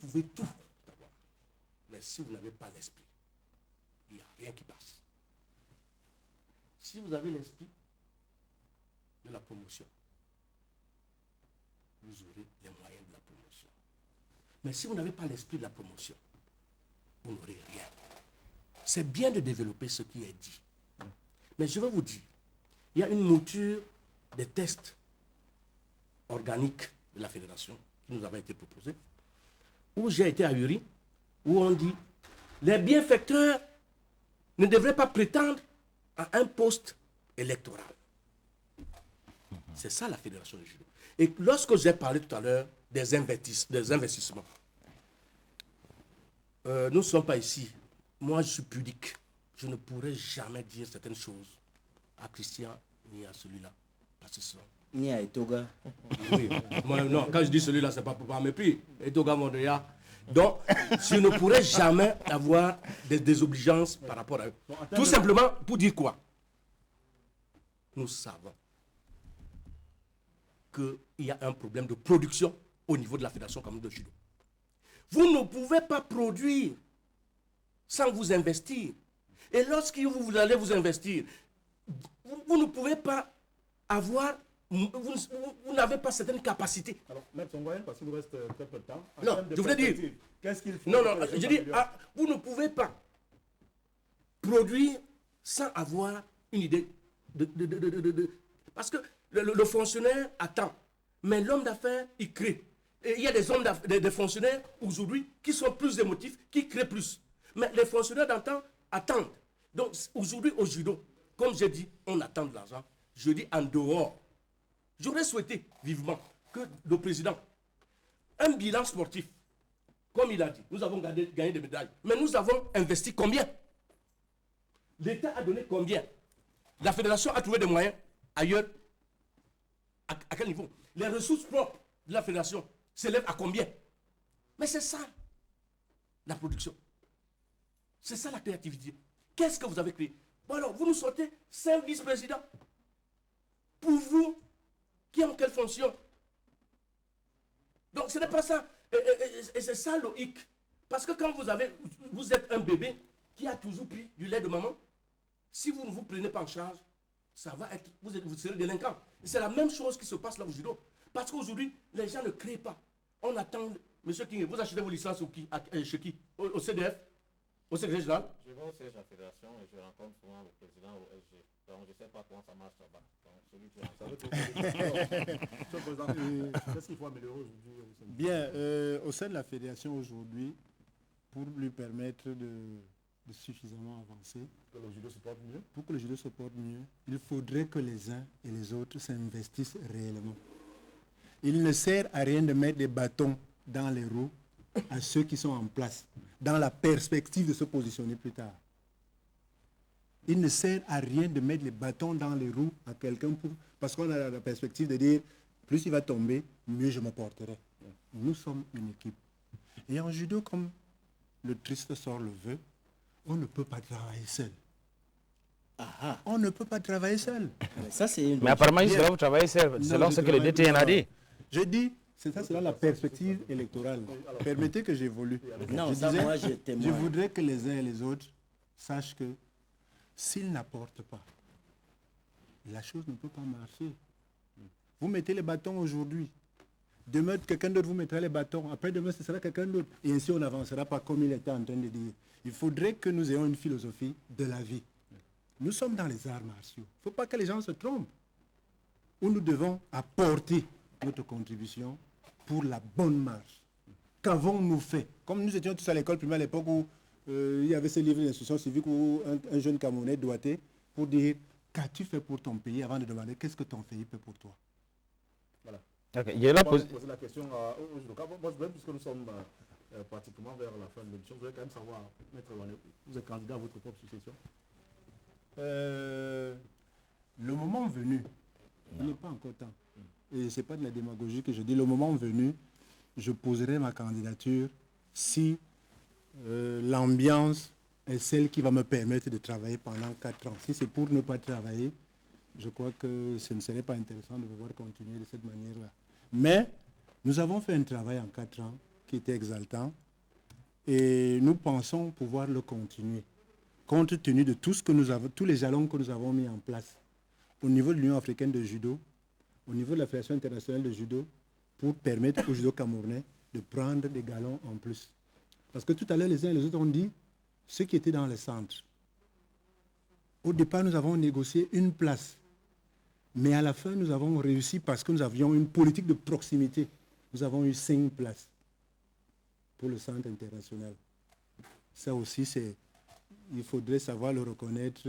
pouvez tout. Mais si vous n'avez pas l'esprit, il n'y a rien qui passe. Si vous avez l'esprit de la promotion, vous aurez les moyens de la promotion. Mais si vous n'avez pas l'esprit de la promotion, vous n'aurez rien. C'est bien de développer ce qui est dit. Mais je vais vous dire, il y a une mouture des tests organiques de la fédération qui nous avait été proposée, où j'ai été ahuri, où on dit, les bienfaiteurs ne devraient pas prétendre à un poste électoral. C'est ça la fédération de judo. Et lorsque j'ai parlé tout à l'heure des investissements, nous ne sommes pas ici. Moi, je suis pudique. Je ne pourrais jamais dire certaines choses à Christian ni à celui-là. Parce que ni à Etoga. Oui. Moi, non, quand je dis celui-là, c'est pas pour pas mépris. Etoga Mondria. Donc, je ne pourrais jamais avoir des désobligeances par rapport à eux. Tout simplement pour dire quoi? Nous savons qu'il y a un problème de production au niveau de la Fédération Camerounaise de judo. Vous ne pouvez pas produire sans vous investir. Et lorsque vous allez vous investir, vous ne pouvez pas avoir, vous n'avez pas certaines capacités. Alors, Maître Songoyen, parce qu'il nous reste très peu de temps. Non, je voulais dire, qu'est-ce qu'il faut? Non, je dis, vous ne pouvez pas produire sans avoir une idée parce que le fonctionnaire attend, mais l'homme d'affaires, il crée. Et il y a des hommes des fonctionnaires aujourd'hui qui sont plus émotifs, qui créent plus. Mais les fonctionnaires d'antan attendent. Donc aujourd'hui au judo, comme j'ai dit, on attend de l'argent. Je dis en dehors. J'aurais souhaité vivement que le président, un bilan sportif, comme il a dit, nous avons gagné des médailles. Mais nous avons investi combien? L'État a donné combien? La fédération a trouvé des moyens ailleurs. À quel niveau? Les ressources propres de la fédération s'élèvent à combien? Mais c'est ça, la production. C'est ça la créativité. Qu'est-ce que vous avez créé? Bon alors, vous nous sortez 5 vice-présidents. Pour vous, qui ont quelle fonction? Donc ce n'est pas ça. Et c'est ça le hic. Parce que quand vous êtes un bébé qui a toujours pris du lait de maman, si vous ne vous prenez pas en charge, ça va être, vous serez délinquant. C'est la même chose qui se passe là au judo. Parce qu'aujourd'hui, les gens ne créent pas. On attend, monsieur King, vous achetez vos licences chez qui? Au CDF? Au secrétaire général? Je vais au siège de la fédération et je rencontre souvent le président au SG. Donc je ne sais pas comment ça marche là-bas. Qu'est-ce qu'il faut améliorer aujourd'hui? Bien, au sein de la fédération aujourd'hui, pour lui permettre de suffisamment avancer, que le judo se porte mieux. Pour que le judo se porte mieux, il faudrait que les uns et les autres s'investissent réellement. Il ne sert à rien de mettre des bâtons dans les roues à ceux qui sont en place, dans la perspective de se positionner plus tard. Il ne sert à rien de mettre les bâtons dans les roues à quelqu'un parce qu'on a la perspective de dire, plus il va tomber, mieux je me porterai. Nous sommes une équipe. Et en judo, comme le triste sort le veut, on ne peut pas travailler seul. On ne peut pas travailler seul. Mais apparemment, jusque-là, vous travaillez seul, selon ce que le DTN a dit. Je dis, c'est ça, c'est là la perspective électorale. Permettez que j'évolue. Je voudrais que les uns et les autres sachent que s'ils n'apportent pas, la chose ne peut pas marcher. Vous mettez les bâtons aujourd'hui. Demain, quelqu'un d'autre vous mettra les bâtons. Après demain, ce sera quelqu'un d'autre. Et ainsi, on n'avancera pas comme il était en train de dire. Il faudrait que nous ayons une philosophie de la vie. Nous sommes dans les arts martiaux. Il ne faut pas que les gens se trompent. Où nous devons apporter notre contribution pour la bonne marche. Qu'avons-nous fait? Comme nous étions tous à l'école primaire à l'époque où il y avait ce livre d'instruction civique où un jeune Camerounais doigté pour dire qu'as-tu fait pour ton pays avant de demander qu'est-ce que ton pays fait pour toi. Voilà. Okay. Il y a là poser la question au judoka. Moi, puisque nous sommes pratiquement vers la fin de l'émission, je voudrais quand même savoir, Maître Wané, vous êtes candidat à votre propre succession? Le moment venu, il n'est pas encore temps. Et ce n'est pas de la démagogie que je dis. Le moment venu, je poserai ma candidature si l'ambiance est celle qui va me permettre de travailler pendant 4 ans. Si c'est pour ne pas travailler, je crois que ce ne serait pas intéressant de pouvoir continuer de cette manière-là. Mais nous avons fait un travail en 4 ans qui était exaltant. Et nous pensons pouvoir le continuer, compte tenu de tout ce que nous avons, tous les jalons que nous avons mis en place au niveau de l'Union africaine de judo, au niveau de la Fédération internationale de judo, pour permettre au judo camerounais de prendre des galons en plus. Parce que tout à l'heure, les uns et les autres ont dit, ceux qui étaient dans le centre, au départ, nous avons négocié une place. Mais à la fin, nous avons réussi parce que nous avions une politique de proximité. Nous avons eu 5 places pour le centre international. Ça aussi, il faudrait savoir le reconnaître.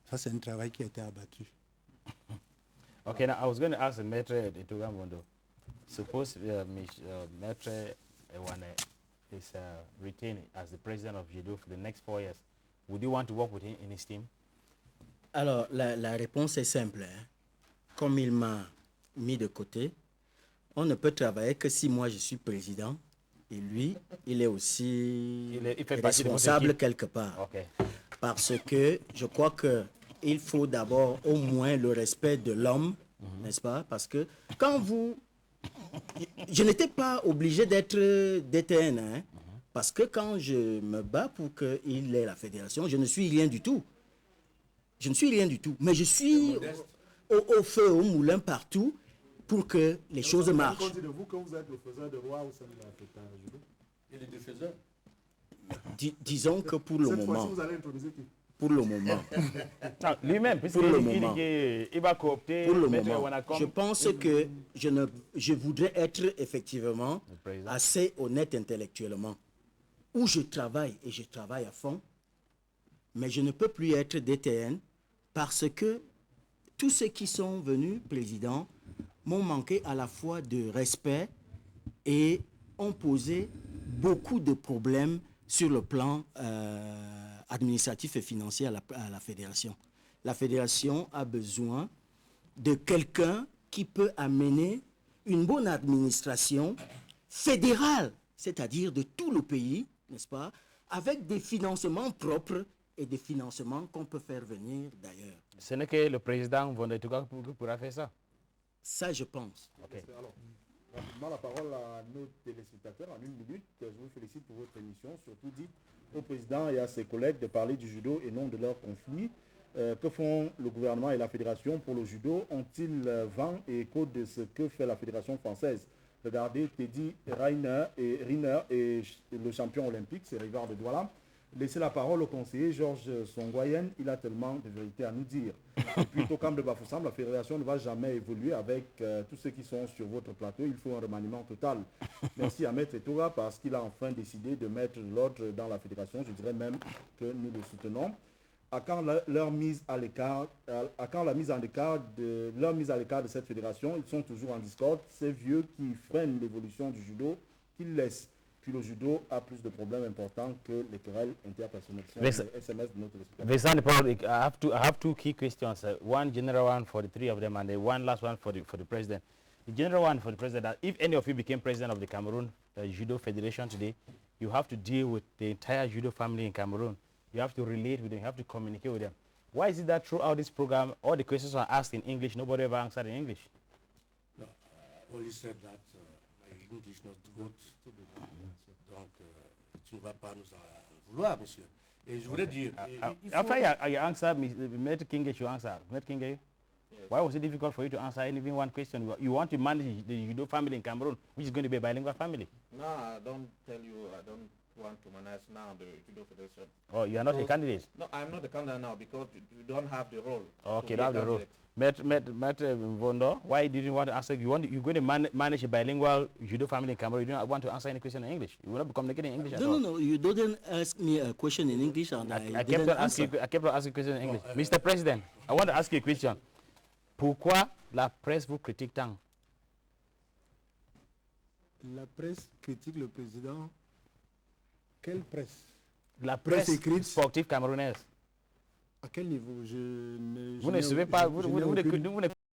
Ça, c'est un travail qui a été abattu. Okay, now I was going to ask Maître Etoga Mvondo. Suppose Maître Ewane is retained as the president of judo for the next 4 years. Would you want to work with him in his team? Alors, la réponse est simple. Hein. Comme il m'a mis de côté, on ne peut travailler que si moi je suis président et lui, il est aussi responsable quelque part. Okay. Parce que je crois qu'il faut d'abord au moins le respect de l'homme, n'est-ce pas? Parce que quand vous... Je n'étais pas obligé d'être DTN, hein, parce que quand je me bats pour qu'il ait la fédération, je ne suis rien du tout. Je ne suis rien du tout, mais je suis au feu, au moulin, partout, pour que les choses marchent. On dit de vous que vous êtes le faiseur de roi au sein de l'Afrique judo. Il est deux faiseurs. Disons que pour le Cette moment... fois-ci, vous allez introduire qui? Pour le moment. Non, lui-même, puisqu'il il va coopter. Pour le moment, je pense que je voudrais être effectivement assez honnête intellectuellement. Où je travaille, et je travaille à fond, mais je ne peux plus être DTN parce que tous ceux qui sont venus présidents m'ont manqué à la fois de respect et ont posé beaucoup de problèmes sur le plan administratif et financier à la fédération. La fédération a besoin de quelqu'un qui peut amener une bonne administration fédérale, c'est-à-dire de tout le pays, n'est-ce pas, avec des financements propres et des financements qu'on peut faire venir d'ailleurs. Ce n'est que le président Mvondo Etoga qui pourra faire ça. Ça, je pense. Okay. Alors, rapidement la parole à nos téléspectateurs en 1 minute. Je vous félicite pour votre émission. Surtout dites au président et à ses collègues de parler du judo et non de leur conflit. Que font le gouvernement et la fédération pour le judo? Ont-ils vent et écho de ce que fait la fédération française? Regardez Teddy Riner et le champion olympique, c'est Rivard de Douala. Laissez la parole au conseiller Georges Songwayen, il a tellement de vérité à nous dire. Et puis Tokam de Bafoussam, la fédération ne va jamais évoluer avec tous ceux qui sont sur votre plateau, il faut un remaniement total. Merci à Maître Etoga parce qu'il a enfin décidé de mettre l'ordre dans la fédération, je dirais même que nous le soutenons. À quand leur mise à l'écart, leur mise à l'écart de cette fédération, ils sont toujours en discorde, ces vieux qui freinent l'évolution du judo, qu'ils laissent. Puis le judo a plus de problèmes importants que les querelles interpersonnelles. SMS de notre respect. I have two key questions. One general one for the 3 of them and one last one for the president. The general one for the president, that if any of you became president of the Cameroon Judo Federation today, you have to deal with the entire judo family in Cameroon. You have to relate with them, you have to communicate with them. Why is it that throughout this program, all the questions are asked in English, nobody ever answered in English? No, only said that my English not good. Donc, tu ne vas pas nous en vouloir, monsieur. Et je voudrais dire... After you answer, Mr. Kinge should answer. Mr. Kinge, why was it difficult for you to answer even one question? You want to manage the judo family in Cameroon, which is going to be a bilingual family. No, I don't tell you, I don't want to manage now the judo federation. Oh, you are not a candidate? No, I'm not a candidate now because you don't have the role. Okay, you don't have the role. Matt Mvondo, why did you want to answer? You're going to manage a bilingual judo family in Cameroon. You don't want to answer any question in English. You will not be communicating in English at all. No, you didn't ask me a question in English and I kept on asking question in English. Mr. President, I want to ask you a question. Pourquoi la presse vous critique tant? La presse critique le président. Quelle presse? La presse écrite sportive camerounaise. À quel niveau? Vous ne savez pas, vous ne